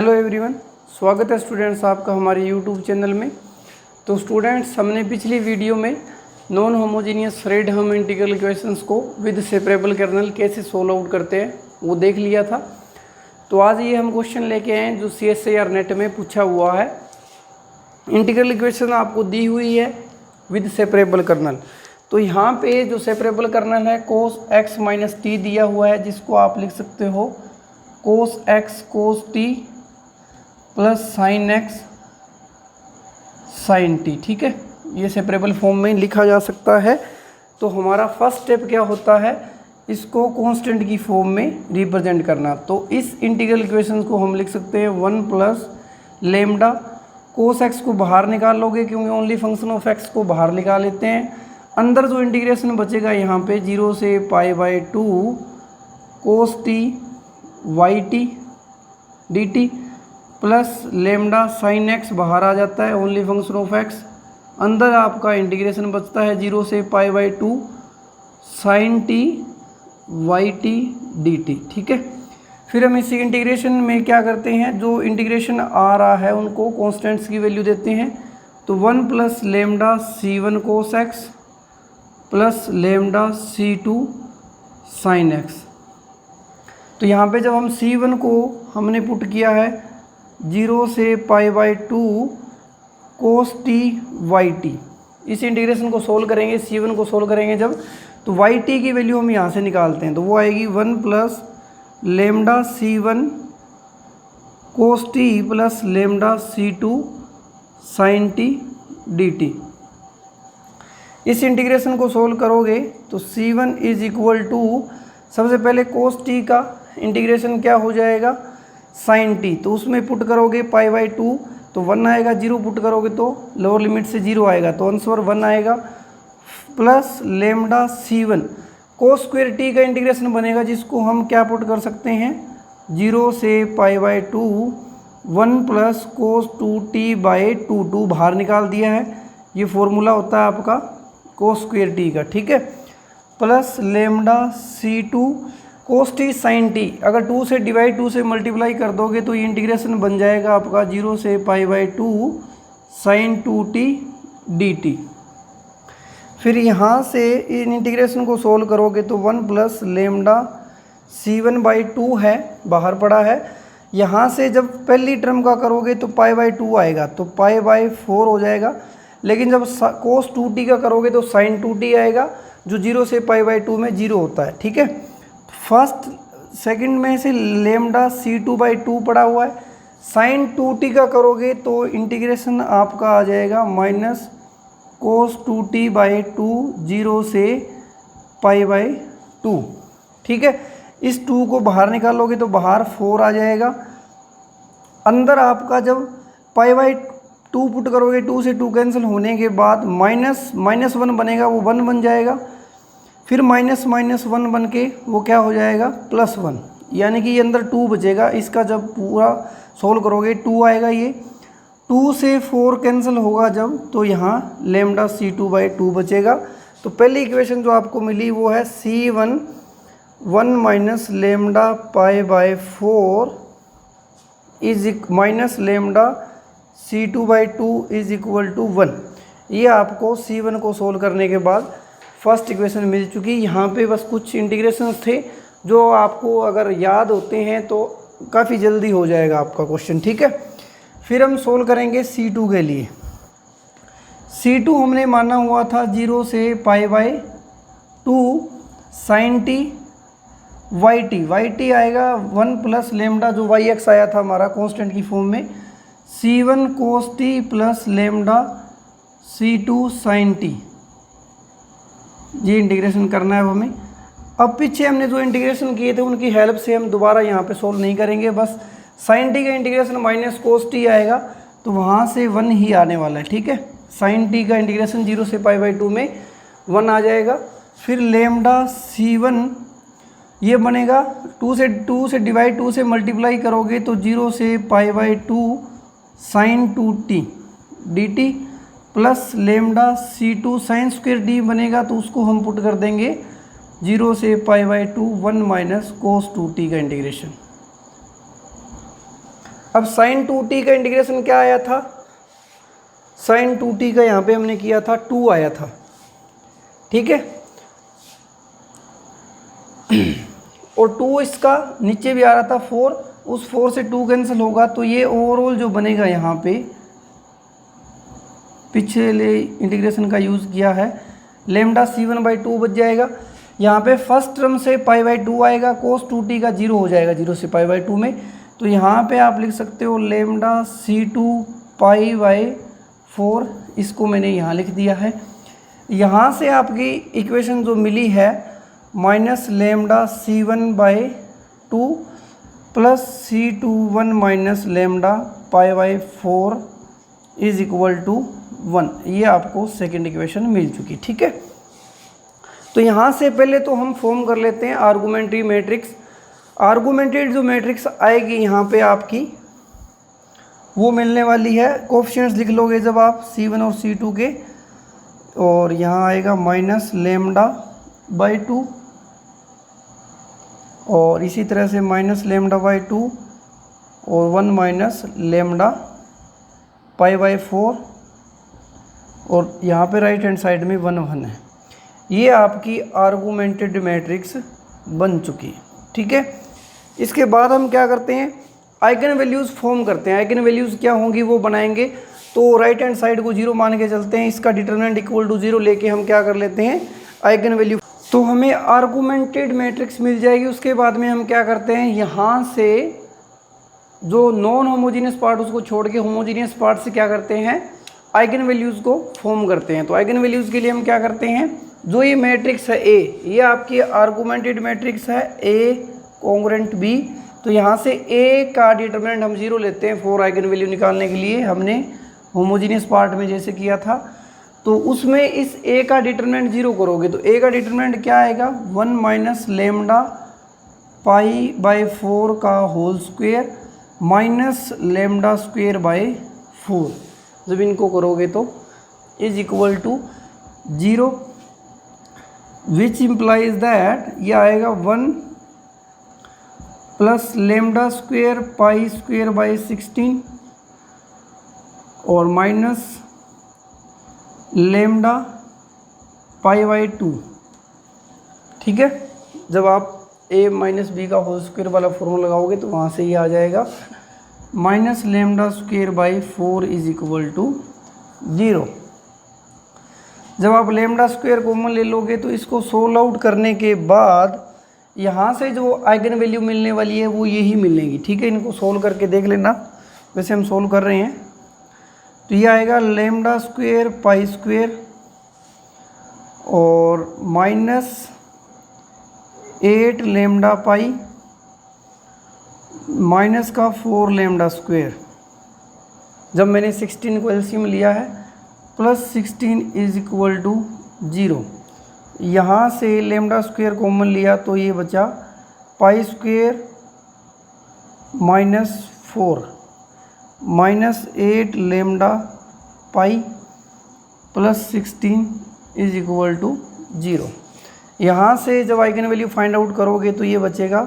Hello everyone, स्वागत है students आपका हमारे यूट्यूब चैनल में। तो स्टूडेंट्स, हमने पिछली वीडियो में नॉन होमोजीनियस फ्रेडहम इंटीग्रल इक्वेशंस को विद सेपरेबल कर्नल कैसे सोल्व आउट करते हैं वो देख लिया था। तो आज ये हम क्वेश्चन लेके आए हैं जो CSIR नेट में पूछा हुआ है। इंटीग्रल इक्वेशन आपको दी हुई है विद सेपरेबल कर्नल। तो यहाँ पे जो सेपरेबल कर्नल है cos x माइनस टी दिया हुआ है, जिसको आप लिख सकते हो cos x cos t plus sine x sine t. ठीक है, ये सेपरेबल फॉर्म में लिखा जा सकता है। तो हमारा फर्स्ट स्टेप क्या होता है, इसको कांस्टेंट की फॉर्म में रिप्रेजेंट करना। तो इस इंटीग्रल इक्वेशन को हम लिख सकते हैं 1 प्लस लेमडा। कोस एक्स को बाहर निकाल लोगे क्योंकि ओनली फंक्शन ऑफ एक्स को बाहर निकाल लेते हैं। अंदर जो इंटीग्रेशन बचेगा यहाँ पे 0 से π/2 cos t y t d t plus lambda sine x बाहर आ जाता है, ओनली फंक्शन ऑफ एक्स। अंदर आपका इंटीग्रेशन बचता है 0 से π/2 sine t y t d t. ठीक है, फिर हम इसी इंटीग्रेशन में क्या करते हैं, जो इंटीग्रेशन आ रहा है उनको कॉन्स्टेंट्स की वैल्यू देते हैं। तो 1 plus lambda C1 cos x plus lambda C2 sine x. तो यहाँ पे जब हम C1 को हमने पुट किया है 0 से π/2 कोस टी वाई टी, इस इंटीग्रेशन को सोल्व करेंगे, C1 को सोल्व करेंगे जब, तो वाई टी की वैल्यू हम यहाँ से निकालते हैं। तो वो आएगी 1 plus lambda C1 cos t plus lambda C2 sine t d t. इस इंटीग्रेशन को सोल्व करोगे तो C1 इज इक्वल टू, सबसे पहले कोस टी का इंटीग्रेशन क्या हो जाएगा साइन टी, तो उसमें पुट करोगे π/2 तो 1 आएगा, 0 पुट करोगे तो लोअर लिमिट से 0 आएगा, तो आंसर 1 आएगा। Plus lambda C1 cos square T का इंटीग्रेशन बनेगा, जिसको हम क्या पुट कर सकते हैं 0 से π/2 1 प्लस कोस 2t/2, 2 बाहर निकाल दिया है, ये फॉर्मूला होता है आपका कोस स्क्वायर टी का। ठीक है, plus lambda C2 cos t sign T, अगर 2 से डिवाइड 2 से मल्टीप्लाई कर दोगे तो ये इंटीग्रेशन बन जाएगा आपका 0 से π/2 साइन 2t dt। फिर यहाँ से इन इंटीग्रेशन को सोल्व करोगे तो 1 प्लस लेमडा C1/2 है, बाहर पड़ा है। यहाँ से जब पहली टर्म का करोगे तो π/2 आएगा, तो π/4 हो जाएगा। लेकिन जब कोस 2t का करोगे तो साइन 2t आएगा, जो 0 से π/2 में 0 होता है। ठीक है, फर्स्ट सेकंड में से लेमडा C2/2 पड़ा हुआ है, साइन 2t का करोगे तो इंटीग्रेशन आपका आ जाएगा माइनस कोस 2t/2 0 से π/2। ठीक है, इस 2 को बाहर निकालोगे तो बाहर 4 आ जाएगा। अंदर आपका जब π/2 पुट करोगे, 2 से 2 कैंसिल होने के बाद माइनस 1 बनेगा, वो 1 बन जाएगा। फिर माइनस 1 बन के वो क्या हो जाएगा +1, यानी कि ये अंदर 2 बचेगा। इसका जब पूरा सोल्व करोगे 2 आएगा, ये 2 से 4 कैंसिल होगा जब, तो यहाँ लेमडा C2/2 बचेगा। तो पहली इक्वेशन जो आपको मिली वो है C1 1 minus lambda π/4 is minus lambda C2/2 is equal to 1। ये आपको C1 को सोल्व करने के बाद फर्स्ट इक्वेशन मिल चुकी। यहाँ पे बस कुछ इंटीग्रेशंस थे जो आपको अगर याद होते हैं तो काफ़ी जल्दी हो जाएगा आपका क्वेश्चन। ठीक है, फिर हम सोल्व करेंगे C2 के लिए। C2 हमने माना हुआ था 0 से π/2 sine t y t, y t आएगा 1 प्लस लेमडा जो वाई एक्स आया था हमारा कांस्टेंट की फॉर्म में, C1 cos t plus lambda C2 sine t. ये इंटीग्रेशन करना है हमें। अब पीछे हमने जो इंटीग्रेशन किए थे उनकी हेल्प से हम दोबारा यहाँ पे सोल्व नहीं करेंगे, बस साइन टी का इंटीग्रेशन माइनस कोस टी आएगा, तो वहाँ से 1 ही आने वाला है। ठीक है, साइन टी का इंटीग्रेशन 0 से π/2 में 1 आ जाएगा। फिर लेमडा C1 ये बनेगा 2 से डिवाइड 2 से मल्टीप्लाई करोगे तो 0 से π/2 sine 2t dt plus lambda C2 sine square d बनेगा, तो उसको हम पुट कर देंगे 0 से π/2 1 माइनस कोस 2t का इंटीग्रेशन। अब साइन 2t का इंटीग्रेशन क्या आया था, साइन 2t का यहाँ पे हमने किया था 2 आया था, ठीक है। और 2 इसका नीचे भी आ रहा था 4, उस 4 से 2 कैंसिल होगा, तो ये ओवरऑल जो बनेगा यहाँ पे पिछले इंटीग्रेशन का यूज़ किया है, लेमडा c1/2 बच जाएगा। यहाँ पे फर्स्ट टर्म से π/2 आएगा, cos 2t का 0 हो जाएगा 0 से π/2 में, तो यहाँ पे आप लिख सकते हो लेमडा c2 π/4, इसको मैंने यहाँ लिख दिया है। यहाँ से आपकी इक्वेशन जो मिली है minus lambda c1/2 plus c21 minus lambda π/4 is equal to 1, ये आपको सेकेंड इक्वेशन मिल चुकी, ठीक है। तो यहाँ से पहले तो हम फॉर्म कर लेते हैं आर्गुमेंट्री मैट्रिक्स। आर्गुमेंटेड जो मैट्रिक्स आएगी यहाँ पे आपकी वो मिलने वाली है, कोफिशिएंट्स लिख लोगे जब आप c1 और c2 के, और यहाँ आएगा माइनस लेमडा/2 और इसी तरह से माइनस लेमडा/2 और 1 माइनस लेमडा π/4 और यहाँ पे राइट हैंड साइड में 1 1 है। ये आपकी आर्गुमेंटेड मैट्रिक्स बन चुकी, ठीक है। इसके बाद हम क्या करते हैं, आइगन वैल्यूज़ फॉर्म करते हैं। आइगन वैल्यूज़ क्या होंगी वो बनाएंगे, तो राइट हैंड साइड को 0 मान के चलते हैं, इसका डिटरमिनेंट इक्वल टू 0 लेके हम क्या कर लेते हैं आइगन वैल्यू, तो हमें आर्गुमेंटेड मैट्रिक्स मिल जाएगी। उसके बाद में हम क्या करते हैं, यहाँ से जो नॉन होमोजीनियस पार्ट उसको छोड़ के होमोजीनियस पार्ट से क्या करते हैं आइगन वैल्यूज़ को फॉर्म करते हैं। तो आइगन वैल्यूज़ के लिए हम क्या करते हैं, जो ये मैट्रिक्स है ए, ये आपकी आर्गुमेंटेड मैट्रिक्स है ए कॉन्ग्रुएंट बी, तो यहाँ से ए का डिटरमिनेंट हम 0 लेते हैं फॉर आइगन वैल्यू निकालने के लिए, हमने होमोजीनियस पार्ट में जैसे किया था। तो उसमें इस ए का डिटरमिनेंट 0 करोगे तो ए का डिटरमिनेंट क्या आएगा 1 माइनस लेमडा π/4 का whole square minus lambda square by 4, जब इनको करोगे तो is equal to 0, which implies that ये आएगा 1 plus lambda square pi square by 16 और माइनस लेमडा π/2, ठीक है। जब आप a माइनस बी का होल स्क्वायर वाला फॉर्मूला लगाओगे तो वहाँ से ये आ जाएगा minus lambda square by 4 is equal to 0। जब आप लेमडा स्क्वायर कॉमन ले लोगे तो इसको सोल्व आउट करने के बाद यहाँ से जो आइगन वैल्यू मिलने वाली है वो यही मिलेगी, ठीक है। इनको सोल्व करके देख लेना, वैसे हम सोल्व कर रहे हैं। तो ये आएगा लेमडा स्क्वायर पाई स्क्वायर और माइनस 8 लेमडा पाई माइनस का 4 लेमडा स्क्वायर, जब मैंने 16 को एलसीएम लिया है, प्लस 16 इज इक्वल टू 0। यहाँ से लेमडा स्क्वायर कॉमन लिया तो ये बचा pi square minus 4 minus 8 lambda pi plus 16 is equal to 0। यहाँ से जब आइगन वैल्यू फाइंड आउट करोगे तो ये बचेगा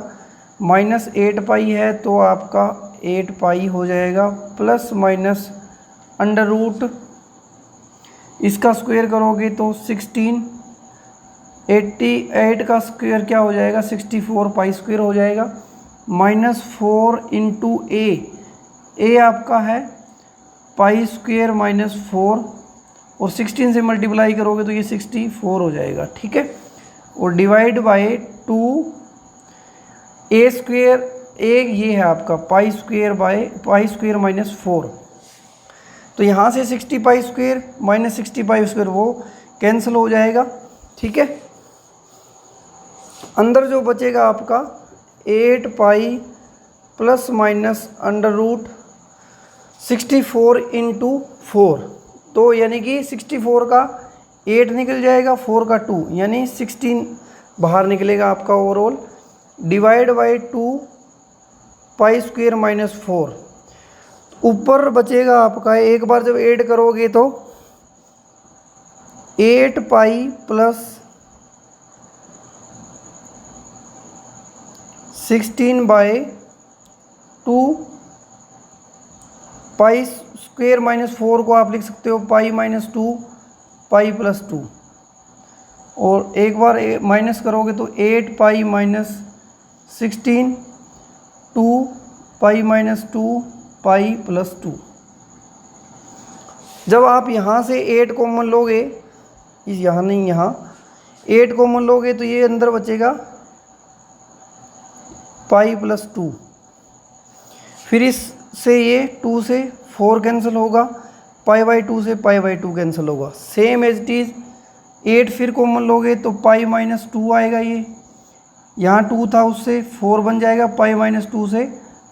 माइनस 8 पाई है तो आपका 8 पाई हो जाएगा, प्लस माइनस अंडर रूट इसका स्क्वायर करोगे तो 16, 88 का स्क्वायर क्या हो जाएगा 64 पाई स्क्वायर हो जाएगा, माइनस 4 इंटू ए आपका है पाई स्क्वायर माइनस 4 और 16 से मल्टीप्लाई करोगे तो ये 64 हो जाएगा, ठीक है। और डिवाइड बाय 2 ए स्क्वायर, ए ये है आपका पाई स्क्वायर माइनस 4, तो यहाँ से 60 pi square minus 60 pi square वो कैंसिल हो जाएगा, ठीक है। अंदर जो बचेगा आपका 8 pi plus minus under root 64 into 4, तो यानी कि 64 का 8 निकल जाएगा, 4 का 2 यानी 16 बाहर निकलेगा आपका overall, divide by 2 pi square minus 4। ऊपर बचेगा आपका, एक बार जब ऐड करोगे तो 8 pi plus 16 by 2 pi square minus 4 को आप लिख सकते हो पाई माइनस 2 पाई प्लस 2, और एक बार माइनस करोगे तो 8 पाई माइनस 16 2 पाई माइनस 2 पाई प्लस 2। जब आप यहाँ से 8 कॉमन लोगे, इस यहाँ नहीं, यहाँ 8 कॉमन लोगे तो ये अंदर बचेगा पाई प्लस 2। फिर इससे ये 2 से 4 कैंसिल होगा, पाई बाई 2 से पाई बाई 2 कैंसिल होगा। सेम एज इट इज़ 8 फिर कॉमन लोगे तो पाई माइनस 2 आएगा, ये यहाँ 2 था उससे 4 बन जाएगा, पाई माइनस 2 से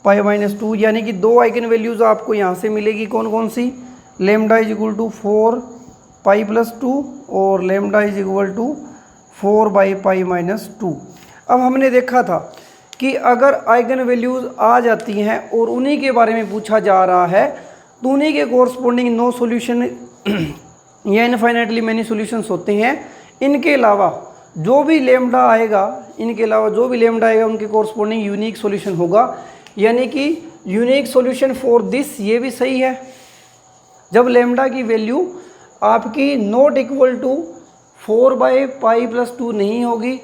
पाई माइनस 2। यानी कि 2 आइगन वैल्यूज़ आपको यहाँ से मिलेगी। कौन कौन सी? Lambda is equal to 4 pi plus 2 और lambda is equal to 4 by pi minus 2। अब हमने देखा था कि अगर आइगन वैल्यूज़ आ जाती हैं और उन्हीं के बारे में पूछा जा रहा है तो उन्हीं के कोरस्पॉन्डिंग नो सॉल्यूशन या इनफाइनाइटली मैनी सॉल्यूशंस होते हैं। इनके अलावा जो भी लेमडा आएगा, उनके कोरस्पॉन्डिंग यूनिक सॉल्यूशन होगा। यानी कि यूनिक सॉल्यूशन फॉर दिस, ये भी सही है। जब लेमडा की वैल्यू आपकी not equal to 4 by pi plus 2 नहीं होगी,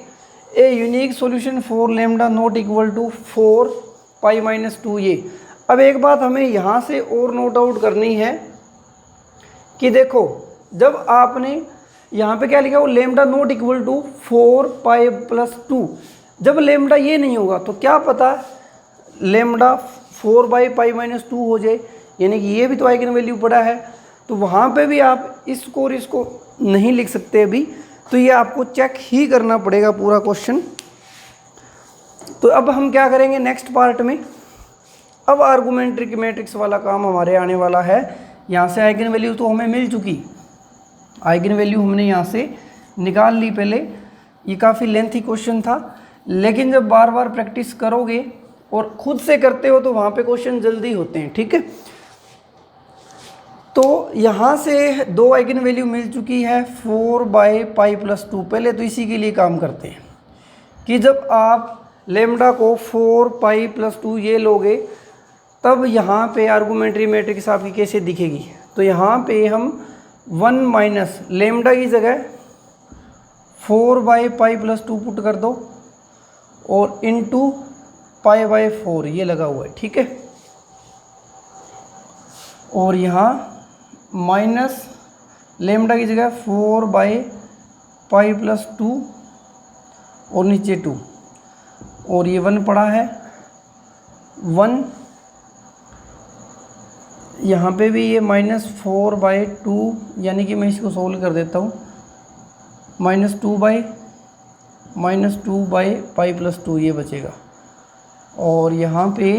a unique solution for lambda not equal to 4 pi minus 2 ये। अब एक बात हमें यहाँ से और नोट आउट करनी है कि देखो, जब आपने यहाँ पे क्या लिखा हो, lambda not equal to 4 pi plus 2, जब लेमडा ये नहीं होगा तो क्या पता लेमडा 4 बाई पाई माइनस 2 हो जाए, यानी कि ये भी तो आइगन वैल्यू पड़ा है। तो वहाँ पे भी आप इसको और इसको नहीं लिख सकते अभी, तो ये आपको चेक ही करना पड़ेगा पूरा क्वेश्चन। तो अब हम क्या करेंगे नेक्स्ट पार्ट में, अब आर्गुमेंट्री मैट्रिक्स वाला काम हमारे आने वाला है। यहाँ से आइगन वैल्यू तो हमें मिल चुकी, आइगन वैल्यू हमने यहाँ से निकाल ली पहले। ये काफ़ी लेंथी क्वेश्चन था, लेकिन जब बार बार प्रैक्टिस करोगे और खुद से करते हो तो वहाँ पे क्वेश्चन जल्दी होते हैं, ठीक है। तो यहाँ से 2 आइगन वैल्यू मिल चुकी है 4 बाई पाई प्लस 2। पहले तो इसी के लिए काम करते हैं कि जब आप लेमडा को 4 पाई प्लस 2 ये लोगे, तब यहाँ पे आर्गुमेंट्री मैट्रिक्स आपकी कैसे दिखेगी। तो यहाँ पे हम 1 माइनस लेमडा की जगह 4 बाई पाई प्लस 2 पुट कर दो और इनटू पाई बाई 4 ये लगा हुआ है, ठीक है। और यहाँ माइनस लेमडा की जगह 4 बाई पाई प्लस 2 और नीचे 2, और ये 1 पड़ा है 1, यहाँ पे भी ये माइनस 4 बाई 2, यानी कि मैं इसको सोल्व कर देता हूँ, -2 बाई पाई प्लस 2 ये बचेगा। और यहाँ पे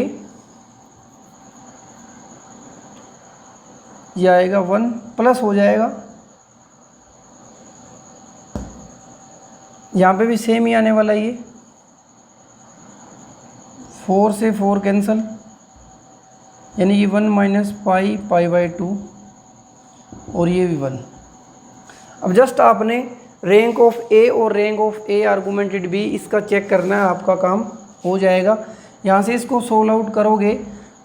ये आएगा 1 प्लस हो जाएगा, यहाँ पे भी सेम ही आने वाला, ये 4 से 4 कैंसिल, यानी कि 1 माइनस पाई बाई 2, और ये भी 1। अब जस्ट आपने रैंक ऑफ ए और rank of A augmented B इसका चेक करना है, आपका काम हो जाएगा। यहाँ से इसको सोल्व आउट करोगे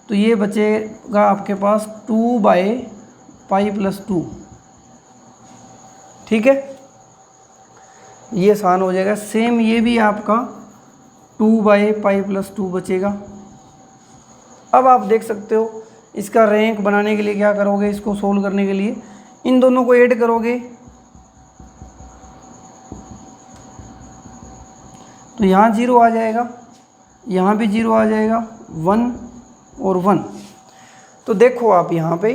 तो ये बचेगा आपके पास 2 बाई पाई प्लस 2, ठीक है। ये आसान हो जाएगा। सेम ये भी आपका 2 बाई पाई प्लस 2 बचेगा। अब आप देख सकते हो इसका रैंक बनाने के लिए क्या करोगे, इसको सोल्व करने के लिए इन दोनों को ऐड करोगे तो यहाँ 0 आ जाएगा, यहाँ भी 0 आ जाएगा, 1 और 1। तो देखो आप यहाँ पे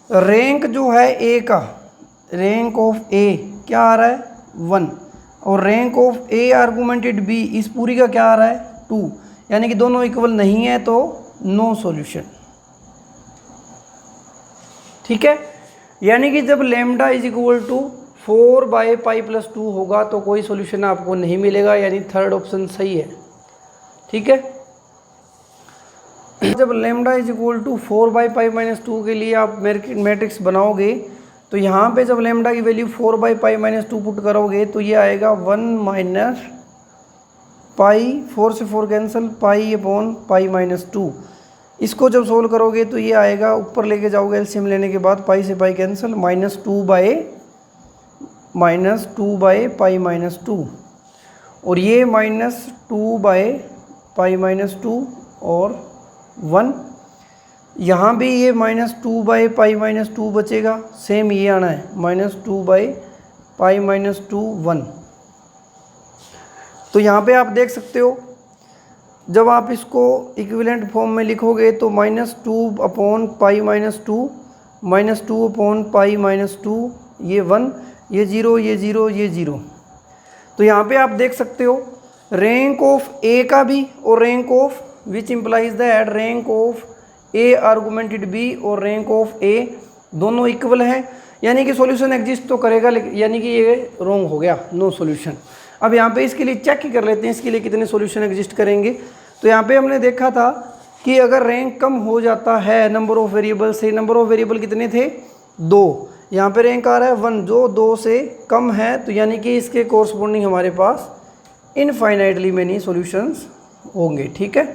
रैंक जो है ए का, रैंक ऑफ ए क्या आ रहा है 1, और rank of A augmented B इस पूरी का क्या आ रहा है 2, यानी कि दोनों इक्वल नहीं है तो नो सॉल्यूशन, ठीक है। यानी कि जब lambda is equal to 4 by pi plus 2 होगा तो कोई सॉल्यूशन आपको नहीं मिलेगा, यानी थर्ड ऑप्शन सही है, ठीक है। जब lambda is equal to 4 by pi minus 2 के लिए आप मैट्रिक्स बनाओगे तो यहाँ पे जब लेमडा की value 4 by pi minus 2 put करोगे तो ये आएगा 1 माइनस पाई, 4 से 4 cancel, pi upon pi minus 2, इसको जब सोल्व करोगे तो ये आएगा, ऊपर लेके जाओगे एलसीएम लेने के बाद, पाई से पाई कैंसिल, -2 बाय पाई -2, और ये -2 बाय पाई -2 और 1। यहाँ भी ये -2 बाय पाई -2 बचेगा, सेम ये आना है -2 बाय पाई -2 1। तो यहाँ पे आप देख सकते हो जब आप इसको इक्विवेलेंट फॉर्म में लिखोगे तो -2 अपॉन पाई -2, -2 अपॉन पाई -2, ये 1, ये 0, ये 0, ये 0। तो यहाँ पे आप देख सकते हो रैंक ऑफ ए का भी और rank of which implies that rank of A augmented B और रैंक ऑफ ए दोनों इक्वल हैं, यानी कि सॉल्यूशन एग्जिस्ट तो करेगा, यानी कि ये रॉन्ग हो गया, नो सॉल्यूशन। अब यहाँ पे इसके लिए चेक ही कर लेते हैं इसके लिए कितने सॉल्यूशन एग्जिस्ट करेंगे। तो यहाँ पे हमने देखा था कि अगर रैंक कम हो जाता है नंबर ऑफ वेरिएबल से, नंबर ऑफ वेरिएबल कितने थे 2, यहाँ पे रैंक आ रहा है 1, जो 2 से कम है, तो यानी कि इसके कोरस्पोंडिंग हमारे पास इनफाइनाइटली मेनी सॉल्यूशंस होंगे। ठीक है,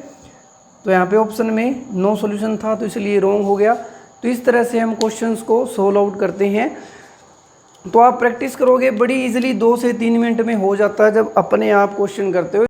तो यहाँ पे ऑप्शन में नो सॉल्यूशन था तो इसलिए रॉन्ग हो गया। तो इस तरह से हम क्वेश्चंस को सोल्व आउट करते हैं। तो आप प्रैक्टिस करोगे बड़ी इजीली, 2 से 3 मिनट में हो जाता है जब अपने आप क्वेश्चन करते हो।